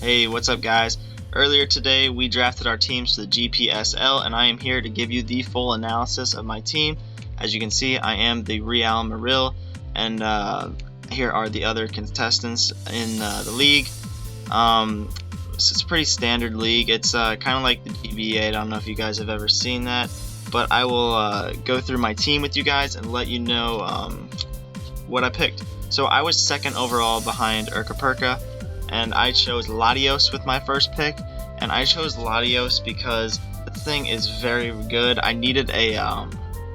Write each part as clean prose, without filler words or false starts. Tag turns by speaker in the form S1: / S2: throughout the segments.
S1: Hey, what's up guys? Earlier today we drafted our teams to the GPSL and I am here to give you the full analysis of my team. As you can see, I am the Real Marill, and here are the other contestants in the league. So it's a pretty standard league. It's kind of like the GBA. I don't know if you guys have ever seen that, but I will go through my team with you guys and let you know what I picked. So I was second overall behind Urkaperka, and I chose Latios with my first pick. And I chose Latios because the thing is very good. I needed a,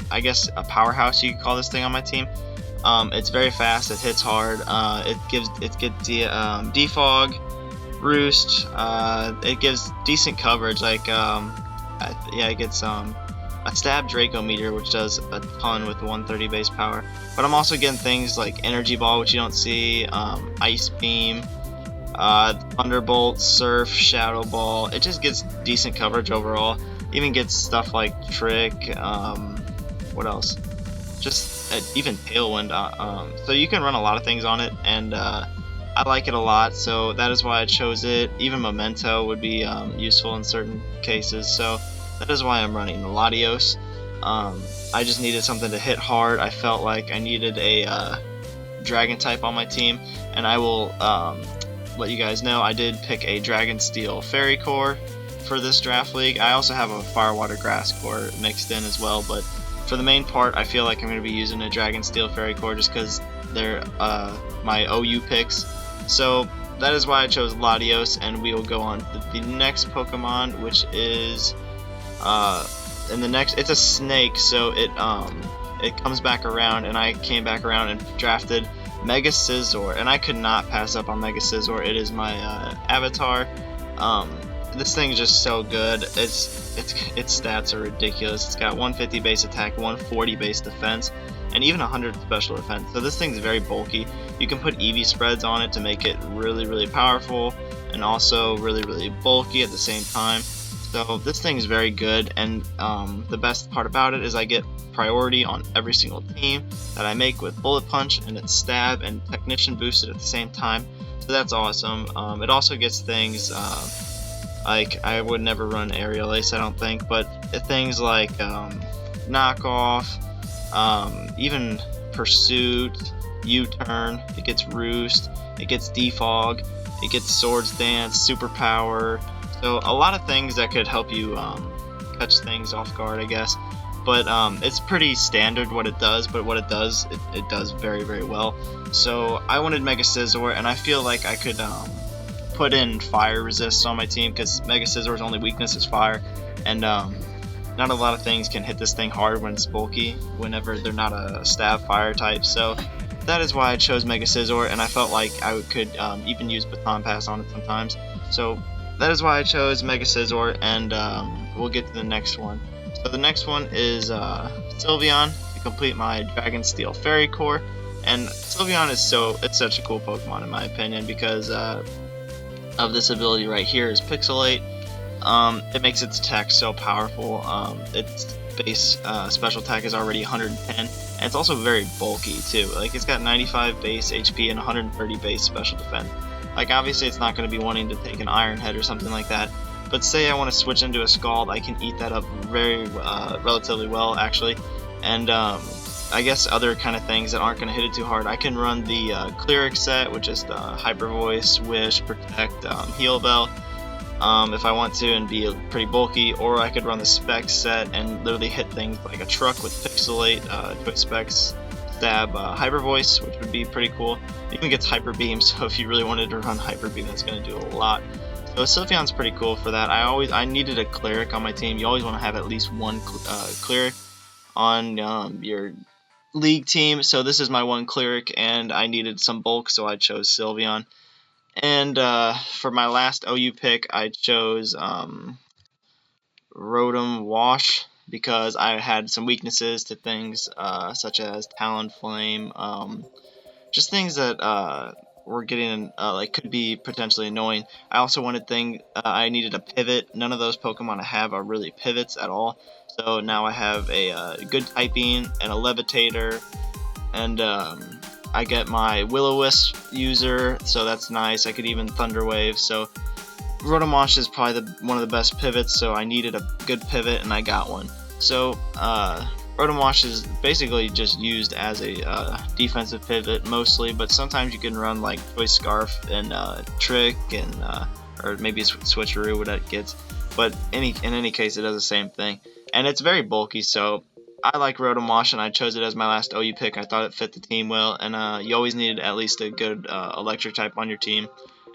S1: I guess a powerhouse you could call this thing on my team. It's very fast. It hits hard. It gets defog, roost. It gives decent coverage. Like it gets a stab Draco meter, which does a ton with 130 base power. But I'm also getting things like energy ball, which you don't see, ice beam, Thunderbolt, Surf, Shadow Ball. It just gets decent coverage overall. Even gets stuff like Trick. What else? Just even Tailwind. So you can run a lot of things on it, and I like it a lot. So that is why I chose it. Even Memento would be useful in certain cases. So that is why I'm running the Latios. I just needed something to hit hard. I felt like I needed a Dragon type on my team, and I will let you guys know I did pick a Dragon Steel Fairy Core for this draft league. I also have a Fire Water Grass Core mixed in as well, but for the main part I feel like I'm going to be using a Dragon Steel Fairy Core just because they're my OU picks. So that is why I chose Latios, and we will go on to the next Pokemon, which is it's a snake, so it comes back around, and I came back around and drafted Mega-Scizor, and I could not pass up on Mega-Scizor. It is my avatar. This thing is just so good. Its stats are ridiculous. It's got 150 base attack, 140 base defense, and even 100 special defense. So this thing's very bulky. You can put EV spreads on it to make it really powerful, and also really bulky at the same time. So this thing is very good, and the best part about it is I get priority on every single team that I make with Bullet Punch, and it's Stab and Technician boosted at the same time. So that's awesome. It also gets things like I would never run Aerial Ace, I don't think, but things like Knockoff, even Pursuit, U-Turn. It gets Roost, it gets Defog, it gets Swords Dance, Superpower. So a lot of things that could help you catch things off guard, I guess. But it's pretty standard what it does, but what it does, it does very well. So I wanted Mega-Scizor, and I feel like I could put in Fire Resist on my team, because Mega-Scizor's only weakness is Fire, and not a lot of things can hit this thing hard when it's bulky, whenever they're not a Stab Fire type. So that is why I chose Mega-Scizor, and I felt like I could even use Baton Pass on it sometimes. So that is why I chose Mega-Scizor, and we'll get to the next one. So the next one is Sylveon to complete my Dragon Steel Fairy Core. And Sylveon is it's such a cool Pokemon in my opinion, because of this ability right here is Pixelate. It makes its attack so powerful. Its base special attack is already 110, and it's also very bulky too. Like, it's got 95 base HP and 130 base special defense. Like, obviously it's not going to be wanting to take an Iron Head or something like that, but say I want to switch into a Scald, I can eat that up very relatively well actually. And I guess other kind of things that aren't going to hit it too hard, I can run the Cleric set, which is the Hyper Voice, Wish, Protect, Heal Bell, if I want to, and be pretty bulky. Or I could run the Specs set and literally hit things like a truck with Pixelate, Twit Specs, Stab, Hyper Voice, which would be pretty cool. It even gets Hyper Beam, so if you really wanted to run Hyper Beam, that's going to do a lot. So Sylveon's pretty cool for that. I needed a Cleric on my team. You always want to have at least one Cleric on your league team. So this is my one Cleric, and I needed some bulk, so I chose Sylveon. And for my last OU pick, I chose Rotomwash, because I had some weaknesses to things such as Talonflame, just things that were getting like could be potentially annoying. I also wanted I needed a pivot. None of those Pokemon I have are really pivots at all. So now I have a good typing and a Levitator, and I get my Will-O-Wisp user, so that's nice. I could even Thunder Wave. So Rotomwash is probably one of the best pivots, so I needed a good pivot, and I got one. So Rotomwash is basically just used as a defensive pivot mostly, but sometimes you can run like Choice Scarf and Trick and or maybe Switcheroo, what that gets. But in any case, it does the same thing, and it's very bulky. So I like Rotomwash, and I chose it as my last OU pick. I thought it fit the team well, and you always needed at least a good electric type on your team,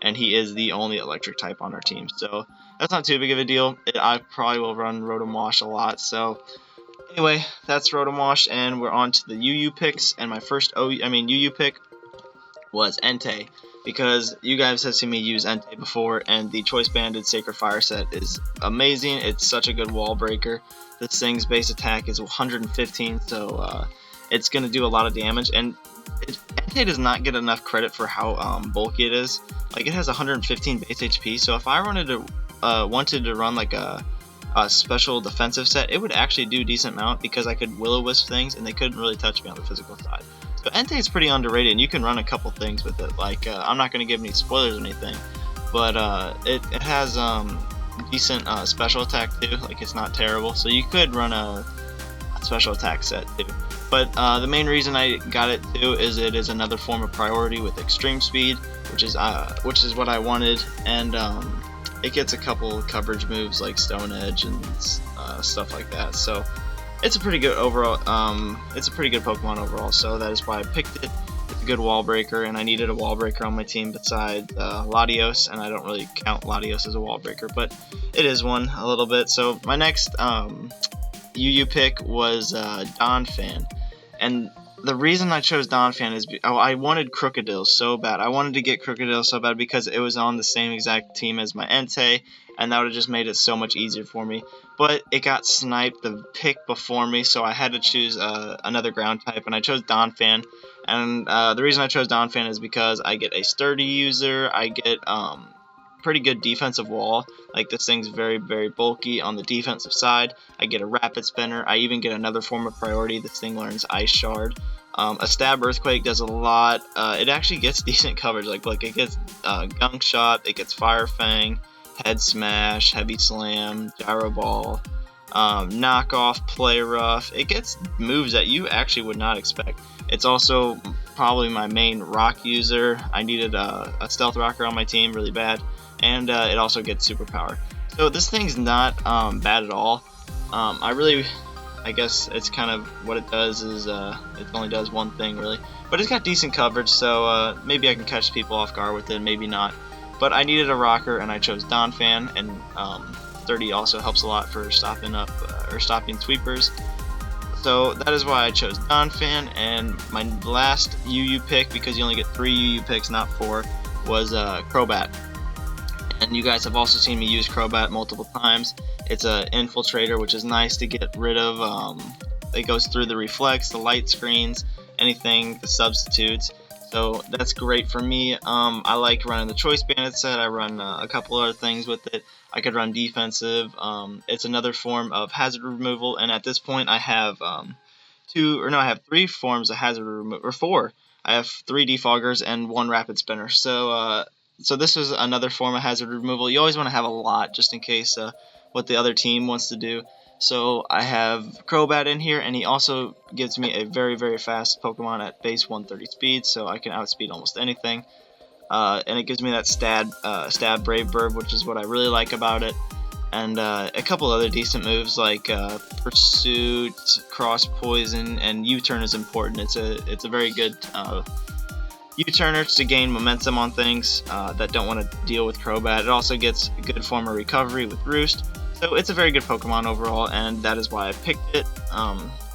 S1: and he is the only electric type on our team. So that's not too big of a deal. I probably will run Rotomwash a lot. So anyway, that's Rotomwash, and we're on to the UU picks. And my first UU pick was Entei, because you guys have seen me use Entei before, and the Choice Banded Sacred Fire set is amazing. It's such a good wall breaker. This thing's base attack is 115, so it's going to do a lot of damage, and Entei does not get enough credit for how bulky it is. Like, it has 115 base HP, so if I wanted to run like a special defensive set, it would actually do a decent amount, because I could Will-O-Wisp things, and they couldn't really touch me on the physical side. So Entei is pretty underrated, and you can run a couple things with it. Like, I'm not going to give any spoilers or anything, but it has decent special attack too. Like, it's not terrible, so you could run a special attack set too. But the main reason I got it too is it is another form of priority with extreme speed, which is what I wanted, and it gets a couple coverage moves like Stone Edge and stuff like that. So it's a pretty good overall. It's a pretty good Pokemon overall. So that is why I picked it. It's a good wall breaker, and I needed a wall breaker on my team besides Latios, and I don't really count Latios as a wall breaker, but it is one a little bit. So my next UU pick was Dontphan, and the reason I chose Dontphan is I wanted Crocodile so bad. I wanted to get Crocodile so bad because it was on the same exact team as my Entei, and that would have just made it so much easier for me. But it got sniped the pick before me, so I had to choose another ground type, and I chose Dontphan. And the reason I chose Dontphan is because I get a sturdy user, I get pretty good defensive wall. Like, this thing's very, very bulky on the defensive side. I get a rapid spinner. I even get another form of priority. This thing learns Ice Shard. A Stab Earthquake does a lot. It actually gets decent coverage. Like it gets Gunk Shot, it gets Fire Fang, Head Smash, Heavy Slam, Gyro Ball, Knockoff, Play Rough. It gets moves that you actually would not expect. It's also probably my main rock user. I needed a Stealth Rocker on my team really bad, and it also gets Superpower. So this thing's not bad at all. I guess it's kind of what it does is it only does one thing really, but it's got decent coverage, so maybe I can catch people off guard with it, maybe not. But I needed a rocker, and I chose Dontphan, and 30 also helps a lot for stopping sweepers. So that is why I chose Dontphan. And my last UU pick, because you only get 3 UU picks, not 4, was Crobat. And you guys have also seen me use Crobat multiple times. It's an infiltrator, which is nice to get rid of. It goes through the reflex, the light screens, anything, the substitutes. So that's great for me. I like running the Choice Bandit set. I run a couple other things with it. I could run defensive. It's another form of hazard removal, and at this point I have I have 3 forms of hazard removal, or 4. I have 3 defoggers and 1 rapid spinner. So this is another form of hazard removal. You always want to have a lot just in case what the other team wants to do. So I have Crobat in here, and he also gives me a very, very fast Pokemon at base 130 speed, so I can outspeed almost anything. And it gives me that stab Brave Bird, which is what I really like about it. And a couple other decent moves like Pursuit, Cross Poison, and U-Turn is important. It's a very good U-Turner to gain momentum on things that don't want to deal with Crobat. It also gets a good form of recovery with Roost. So it's a very good Pokemon overall, and that is why I picked it.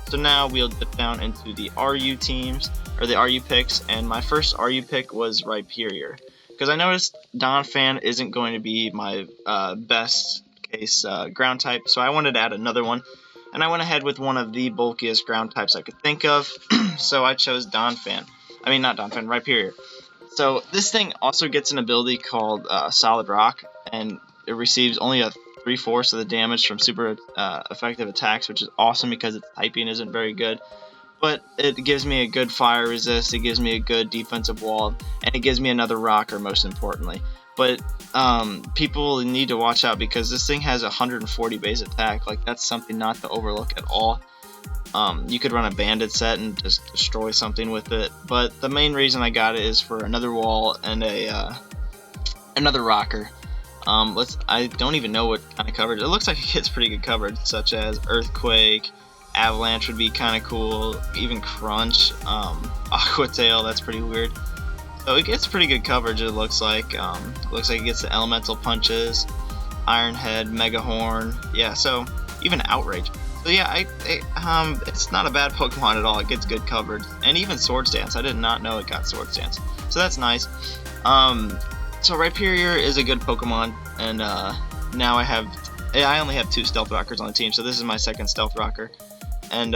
S1: So now we'll dip down into the RU teams, or the RU picks, and my first RU pick was Rhyperior, because I noticed Dontphan isn't going to be my best case ground type, so I wanted to add another one, and I went ahead with one of the bulkiest ground types I could think of, so I chose Rhyperior. So this thing also gets an ability called Solid Rock, and it receives only a 3/4 of the damage from super effective attacks, which is awesome because its typing isn't very good. But it gives me a good fire resist, it gives me a good defensive wall, and it gives me another rocker most importantly. but people need to watch out because this thing has 140 base attack. Like, that's something not to overlook at all. You could run a bandit set and just destroy something with it, but the main reason I got it is for another wall and another rocker. I don't even know what kind of coverage. It looks like it gets pretty good coverage, such as earthquake, avalanche would be kind of cool, even crunch, aqua tail, that's pretty weird. So it gets pretty good coverage, it looks like. It gets the elemental punches, iron head, mega horn, yeah, so even outrage. So yeah, it's not a bad Pokemon at all. It gets good coverage, and even Swords Dance. I did not know it got Swords Dance, so that's nice. So Rhyperior is a good Pokemon, and now I only have 2 Stealth Rockers on the team, so this is my second Stealth Rocker. And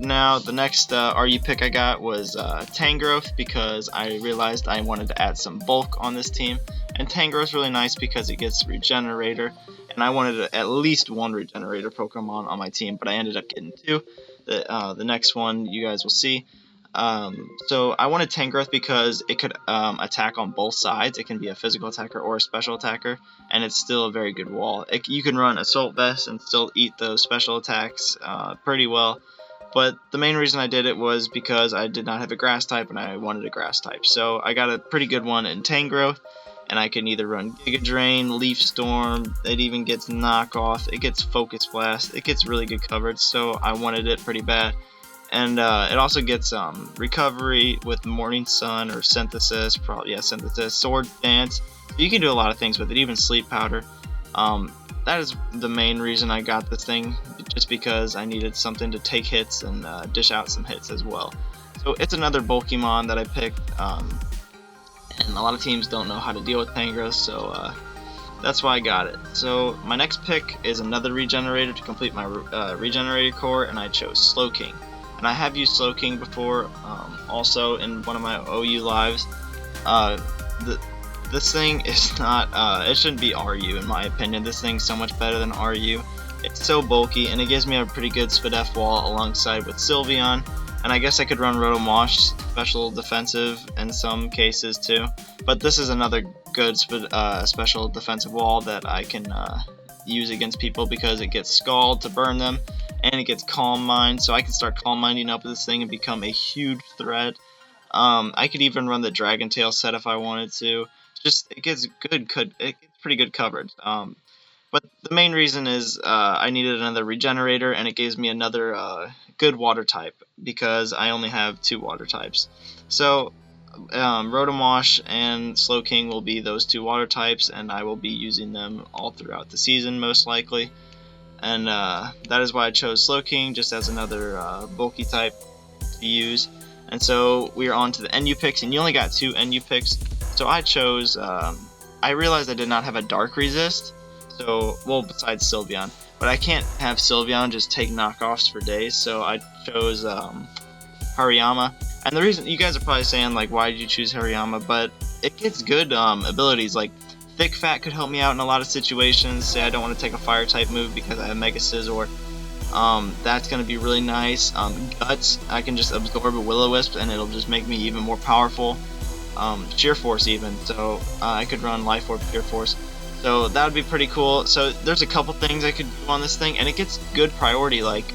S1: now the next RU pick I got was Tangrowth, because I realized I wanted to add some bulk on this team, and Tangrowth's really nice because it gets Regenerator. And I wanted at least 1 Regenerator Pokemon on my team, but I ended up getting 2. The next one you guys will see. So I wanted Tangrowth because it could attack on both sides. It can be a physical attacker or a special attacker, and it's still a very good wall. You can run Assault Vest and still eat those special attacks pretty well. But the main reason I did it was because I did not have a Grass type, and I wanted a Grass type. So I got a pretty good one in Tangrowth. And I can either run Giga Drain, Leaf Storm, it even gets Knockoff, it gets Focus Blast, it gets really good coverage, so I wanted it pretty bad. And it also gets Recovery with Morning Sun or Synthesis, Synthesis, Sword Dance. You can do a lot of things with it, even Sleep Powder. That is the main reason I got this thing, just because I needed something to take hits and dish out some hits as well. So it's another Bulkymon that I picked. And a lot of teams don't know how to deal with Tangrowth, so that's why I got it. So my next pick is another Regenerator to complete my Regenerator core, and I chose Slowking. And I have used Slowking before, also in one of my OU lives. This thing is not, it shouldn't be RU in my opinion. This thing's so much better than RU. It's so bulky, and it gives me a pretty good Spadef wall alongside with Sylveon. And I guess I could run Rotomwash, special defensive in some cases too. But this is another good special defensive wall that I can use against people because it gets Scald to burn them, and it gets Calm Mind, so I can start Calm Minding up this thing and become a huge threat. I could even run the Dragon Tail set if I wanted to. It gets pretty good coverage. But the main reason is I needed another Regenerator, and it gives me another good water type because I only have 2 water types. So Rotomwash and Slowking will be those 2 water types, and I will be using them all throughout the season most likely. And that is why I chose Slowking, just as another bulky type to use. And so we are on to the NU picks, and you only got 2 NU picks. So I chose, I realized I did not have a Dark Resist. So, well, besides Sylveon, but I can't have Sylveon just take knockoffs for days, so I chose Hariyama. And the reason, you guys are probably saying, like, why did you choose Hariyama, but it gets good abilities, like Thick Fat could help me out in a lot of situations. Say I don't want to take a fire type move because I have Mega-Scizor. That's going to be really nice. Guts, I can just absorb a Will-O-Wisp and it'll just make me even more powerful. Sheer Force even, so I could run Life Orb, Sheer Force. So that would be pretty cool. So there's a couple things I could do on this thing, and it gets good priority, like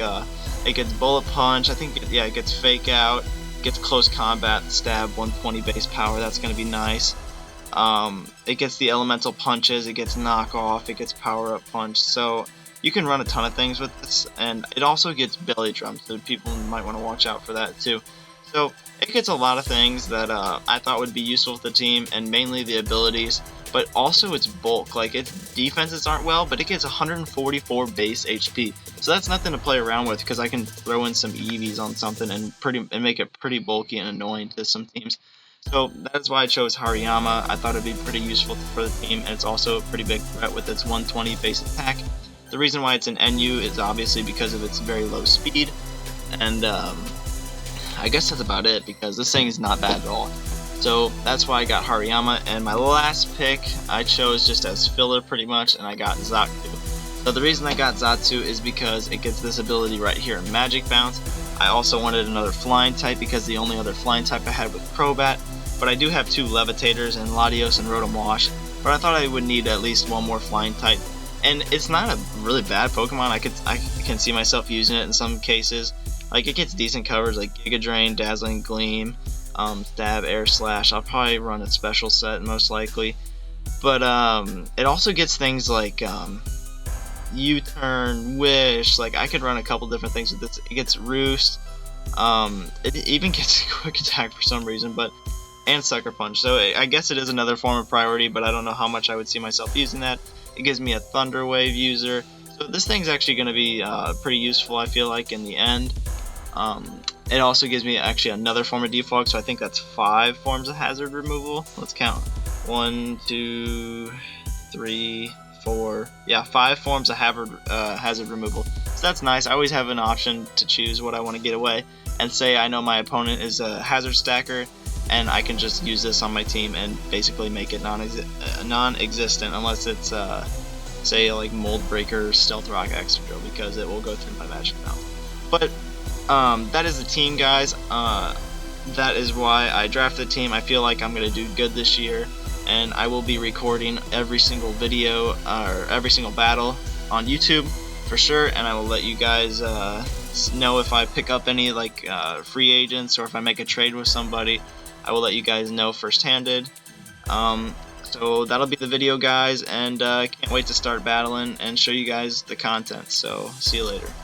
S1: it gets Bullet Punch, I think, it gets Fake Out, gets Close Combat, Stab, 120 base power, that's going to be nice. It gets the Elemental Punches, it gets Knock Off, it gets Power Up Punch, so you can run a ton of things with this, and it also gets Belly Drum, so people might want to watch out for that too. So it gets a lot of things that I thought would be useful with the team, and mainly the abilities, but also its bulk. Like, its defenses aren't well, but it gets 144 base HP, so that's nothing to play around with because I can throw in some EVs on something and make it pretty bulky and annoying to some teams. So that's why I chose Hariyama. I thought it'd be pretty useful for the team, and it's also a pretty big threat with its 120 base attack. The reason why it's an NU is obviously because of its very low speed, and I guess that's about it, because this thing is not bad at all. So that's why I got Hariyama, and my last pick I chose just as filler pretty much, and I got Xatu. So the reason I got Xatu is because it gets this ability right here, Magic Bounce. I also wanted another flying type because the only other flying type I had was Crobat, but I do have 2 Levitators in Latios and Rotomwash but I thought I would need at least one more flying type. And it's not a really bad Pokemon. I can see myself using it in some cases. Like, it gets decent coverage, like Giga Drain, Dazzling Gleam, Stab, Air Slash. I'll probably run a special set most likely. But it also gets things like U-Turn, Wish. Like, I could run a couple different things with this. It gets Roost. It even gets Quick Attack for some reason, and Sucker Punch. So I guess it is another form of priority, but I don't know how much I would see myself using that. It gives me a Thunder Wave user. So this thing's actually going to be pretty useful, I feel like, in the end. It also gives me actually another form of defog, so I think that's 5 forms of hazard removal. Let's count. 1, 2, 3, 4. Yeah, 5 forms of hazard removal. So that's nice. I always have an option to choose what I want to get away. And say I know my opponent is a hazard stacker, and I can just use this on my team and basically make it non-existent unless it's say like Mold Breaker, Stealth Rock, Excadrill, because it will go through my Magic Mouth. But that is the team, guys. That is why I drafted the team. I feel like I'm going to do good this year, and I will be recording every single video or every single battle on YouTube for sure, and I will let you guys know if I pick up any like free agents or if I make a trade with somebody. I will let you guys know first-handed. So that'll be the video, guys, and can't wait to start battling and show you guys the content. So see you later.